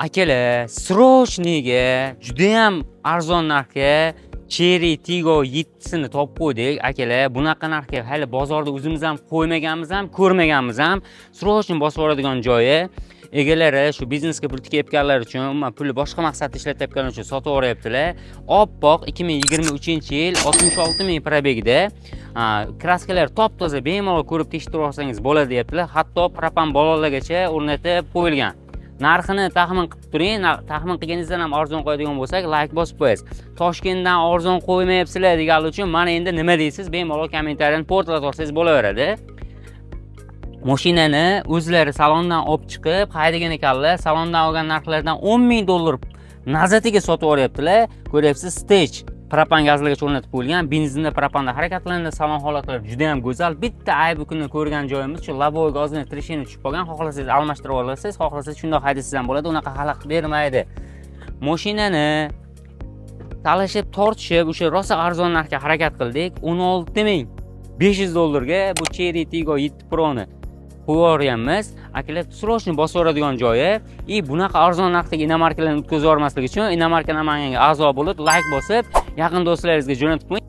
Akalar, srochniga juda ham arzon narxga Cherry Tiggo 7sini topib qo'ydik. Akalar, bunaqa narxga hali bozorda o'zimiz ham qo'ymaganmiz ham, ko'rmaganmiz ham. Srochni bosib oladigan joyi egalari shu biznesga pul tikayotganlar uchun, umuman pulni boshqa maqsadda ishlatayotganlar uchun sotib yuboryaptilar. Oppoq 2023-yil 66 ming probegida kraskalar top-toza bemalol ko'rib tekshirib olsangiz bo'ladi deyaptilar. Hatto propan balonlargacha o'rnatib qo'yilgan. Narxini taxmin qilib turing. Taxmin qilganingizdan ham arzon qo'yadigan bo'lsak, like bosib qo'yasiz. Toshkentdan arzon qo'ymayapsizlar deganlar uchun mana endi nima deysiz? Bemalol kommentariyani portlatib olsangiz bo'laveradi. Mashinani o'zlari salondan olib chiqib, haydagan ekanlar. Salondan olgan narxlardan 10 ming dollar nazatiga sotib yuboryaptilar. Ko'ryapsiz, stage propan gazlarga o'rnatib qo'yilgan. Benzinda propanda harakatlanadi. Salon holatlari juda ham go'zal. Bitta aybi kuni ko'rgan joyimiz shu laboy gazning trishini tushib qolgan. Xohlasangiz almashtirib olasiz, xohlasangiz shundoq haydaysiz ham bo'ladi. Unaqa xalaqit bermaydi. Mashinani talashib, tortishib, o'sha rosa arzon narxga harakat qildik. 16 ming 500 dollarga bu Cherry Tiggo 7 Pro'ni qo'yib akalar, srochni bosib oladigan joyi. Bunaqa arzon narxdagi inomarkalarni o'tkazib yubormaslik uchun inomarka namanganiga a'zo bo'lib, like bosib, yaqin do'stlaringizga jo'natib qo'ying.